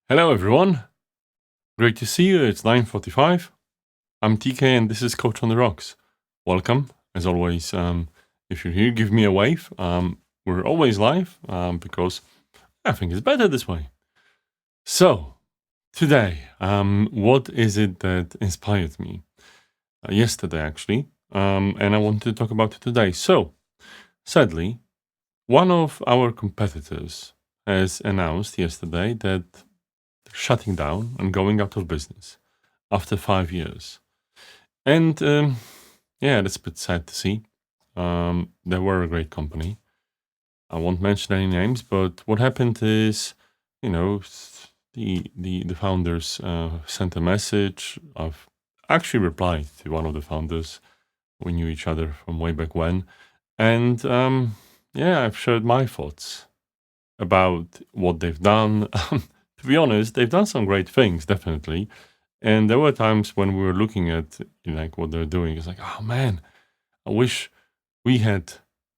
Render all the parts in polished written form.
Hello, everyone. Great to see you. It's 9:45. I'm TK, and this is Coach on the Rocks. Welcome, as always. If you're here, give me a wave. We're always live because I think it's better this way. So, today, what is it that inspired me? Yesterday, actually, and I want to talk about it today. So, sadly, one of our competitors has announced yesterday that they're shutting down and going out of business after 5 years. And yeah, that's a bit sad to see. They were a great company. I won't mention any names, but what happened is, the founders sent a message. I've actually replied to one of the founders. We knew each other from way back when, and yeah, I've shared my thoughts about what they've done. To be honest, they've done some great things, definitely. And there were times when we were looking at like what they're doing. It's like, oh man, I wish we had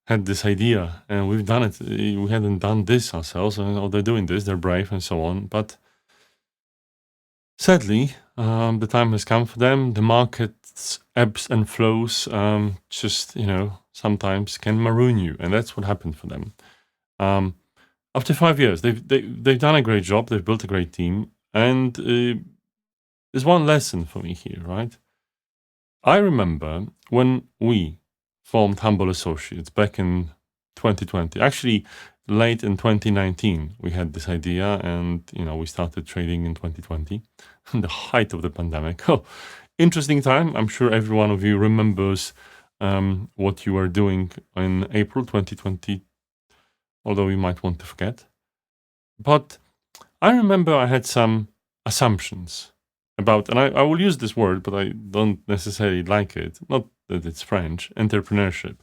this idea and we've done it. We hadn't done this ourselves. And oh, they're doing this. They're brave and so on. But sadly, the time has come for them. The market's ebbs and flows just sometimes can maroon you, and that's what happened for them. After 5 years, they've done a great job. They've built a great team, and there's one lesson for me here, right? I remember when we formed Humble Associates back in 2020. Actually, late in 2019, we had this idea, and we started trading in 2020, the height of the pandemic. Oh, interesting time. I'm sure every one of you remembers what you were doing in April 2020, although you might want to forget. But I remember I had some assumptions about, and I will use this word, but I don't necessarily like it. Not that it's French, entrepreneurship.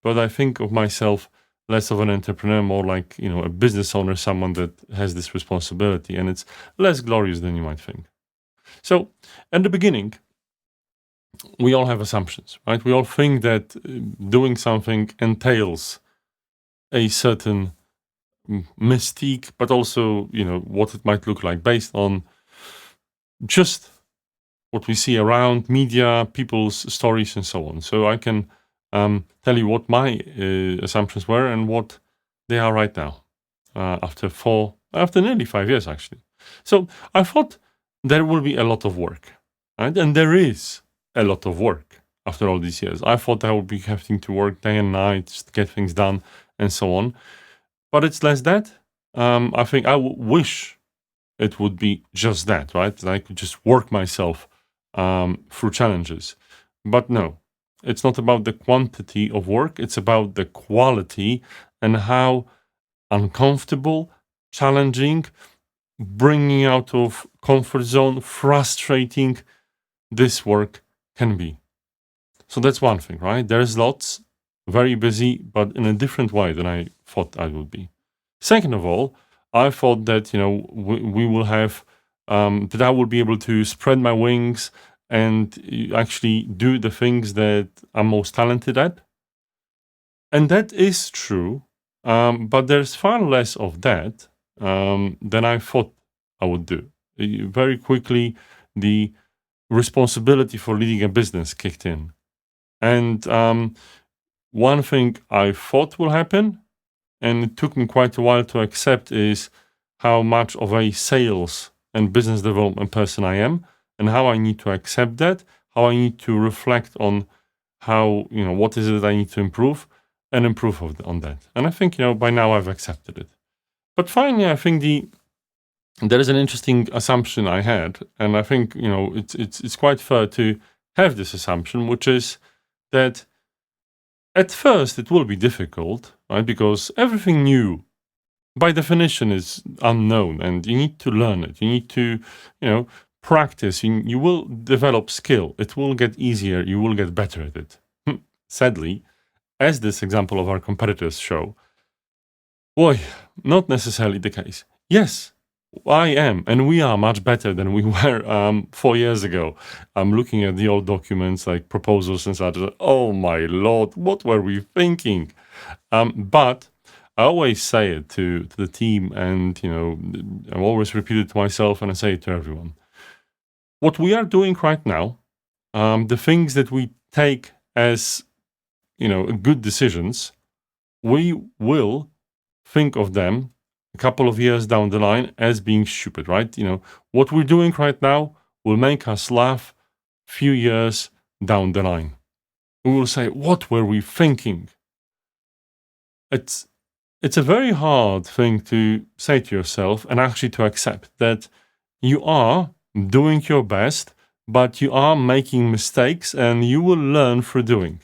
But I think of myself less of an entrepreneur, more like, a business owner, someone that has this responsibility, and it's less glorious than you might think. So, at the beginning, we all have assumptions, right? We all think that doing something entails a certain mystique, but also, what it might look like based on just what we see around media, people's stories, and so on. So I can tell you what my assumptions were and what they are right now, after nearly 5 years, actually. So I thought there will be a lot of work, right? And there is a lot of work after all these years. I thought I would be having to work day and night just to get things done and so on. But it's less that. I think I wish it would be just that, right? That I could just work myself through challenges. But no, it's not about the quantity of work, it's about the quality and how uncomfortable, challenging, bringing out of comfort zone, frustrating this work can be. So that's one thing, right? There's lots, very busy, but in a different way than I thought I would be. Second of all, I thought that we will have that I will be able to spread my wings and actually do the things that I'm most talented at, and that is true. But there's far less of that than I thought I would do. Very quickly, the responsibility for leading a business kicked in, and one thing I thought will happen, and it took me quite a while to accept, is how much of a sales and business development person I am, and how I need to accept that, how I need to reflect on how, what is it I need to improve and improve on that. And I think, by now I've accepted it. But finally, I think there is an interesting assumption I had, and I think, it's quite fair to have this assumption, which is that at first it will be difficult, right? Because everything new, by definition, is unknown, and you need to learn it. You need to, practice. You will develop skill. It will get easier. You will get better at it. Sadly, as this example of our competitors show, boy, not necessarily the case. Yes, I am, and we are much better than we were 4 years ago. I'm looking at the old documents, like proposals and such. Oh my lord, what were we thinking? But I always say it to the team, and I always repeat it to myself, and I say it to everyone. What we are doing right now, the things that we take as good decisions, we will think of them a couple of years down the line as being stupid, right? What we're doing right now will make us laugh few years down the line. We will say, what were we thinking? It's a very hard thing to say to yourself, and actually to accept that you are doing your best, but you are making mistakes, and you will learn through doing.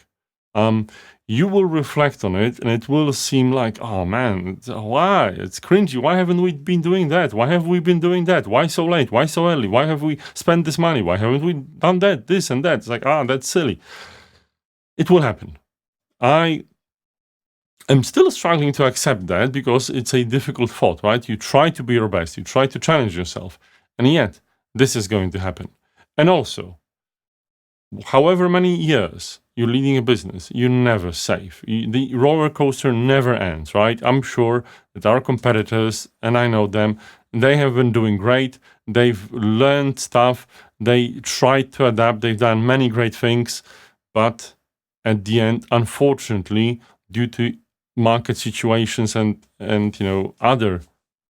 You will reflect on it, and it will seem like, oh man, why? It's cringy. Why haven't we been doing that? Why have we been doing that? Why so late? Why so early? Why have we spent this money? Why haven't we done that, this and that? It's like, that's silly. It will happen. I am still struggling to accept that, because it's a difficult thought, right? You try to be your best, you try to challenge yourself, and yet this is going to happen. And also, however many years you're leading a business, you're never safe. The roller coaster never ends, right? I'm sure that our competitors, and I know them, they have been doing great. They've learned stuff. They tried to adapt. They've done many great things. But at the end, unfortunately, due to market situations and other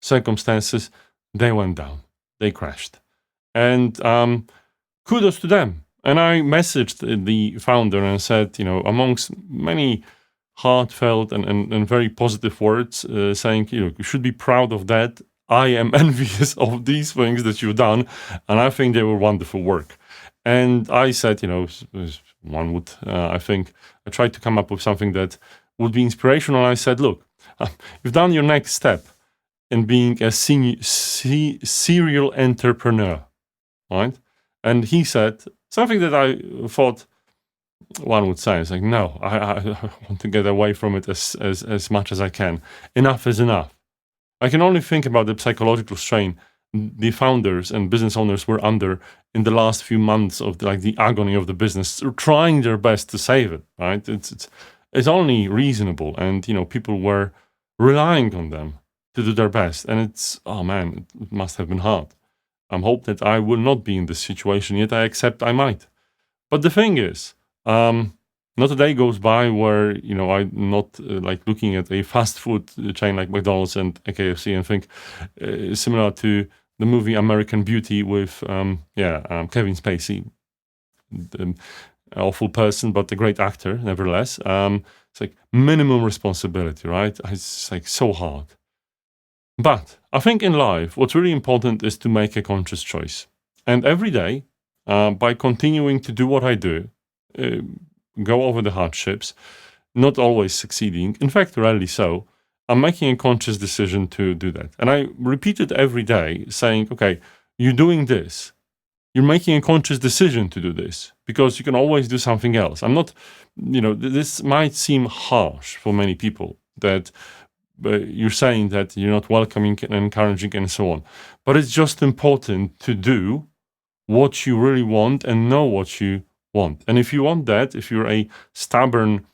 circumstances, they went down. They crashed. And kudos to them. And I messaged the founder and said, amongst many heartfelt and very positive words, saying, you should be proud of that. I am envious of these things that you've done, and I think they were wonderful work. And I said, one would, I think, I tried to come up with something that would be inspirational. I said, look, you've done your next step in being a serial entrepreneur, right? And he said something that I thought one would say. It's like, no, I want to get away from it as much as I can. Enough is enough. I can only think about the psychological strain the founders and business owners were under in the last few months of the agony of the business, trying their best to save it, right? It's only reasonable, and people were relying on them to do their best, and it must have been hard. I hope that I will not be in this situation, yet I accept I might. But the thing is, not a day goes by where I'm not looking at a fast food chain like McDonald's and a KFC and think similar to the movie American Beauty with Kevin Spacey, an awful person but a great actor nevertheless. It's like minimum responsibility, right? It's like so hard. But I think in life, what's really important is to make a conscious choice. And every day, by continuing to do what I do, go over the hardships, not always succeeding, in fact, rarely so, I'm making a conscious decision to do that. And I repeat it every day, saying, okay, you're doing this. You're making a conscious decision to do this, because you can always do something else. I'm not, this might seem harsh for many people, that you're saying that you're not welcoming and encouraging and so on. But it's just important to do what you really want and know what you want. And if you want that, if you're a stubborn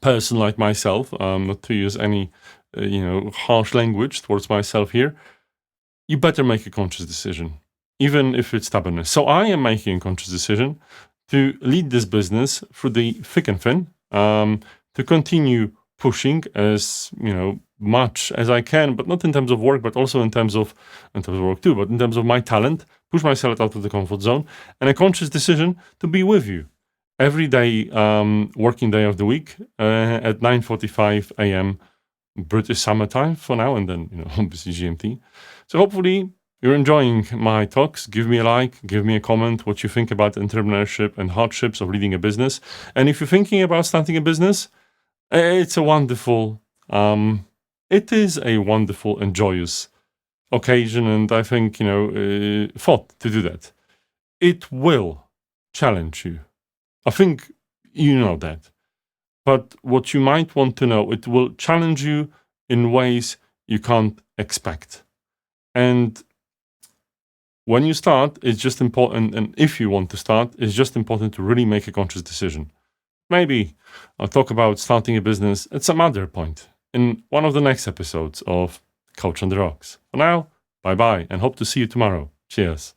person like myself, not to use any harsh language towards myself here, you better make a conscious decision, even if it's stubbornness. So I am making a conscious decision to lead this business through the thick and thin, to continue pushing as much as I can, but not in terms of work, but also in terms of work too, but in terms of my talent, push myself out of the comfort zone, and a conscious decision to be with you every day, working day of the week, at 9:45 a.m. British summertime for now, and then obviously GMT. So hopefully you're enjoying my talks. Give me a like, give me a comment what you think about entrepreneurship and hardships of leading a business. And if you're thinking about starting a business, it's a wonderful, it is a wonderful and joyous occasion, and I think, thought to do that. It will challenge you. I think you know that. But what you might want to know, it will challenge you in ways you can't expect. And when you start, it's just important, and if you want to start, it's just important to really make a conscious decision. maybe I'll talk about starting a business at some other point in one of the next episodes of Coach on the Rocks. For now, bye bye, and hope to see you tomorrow. Cheers.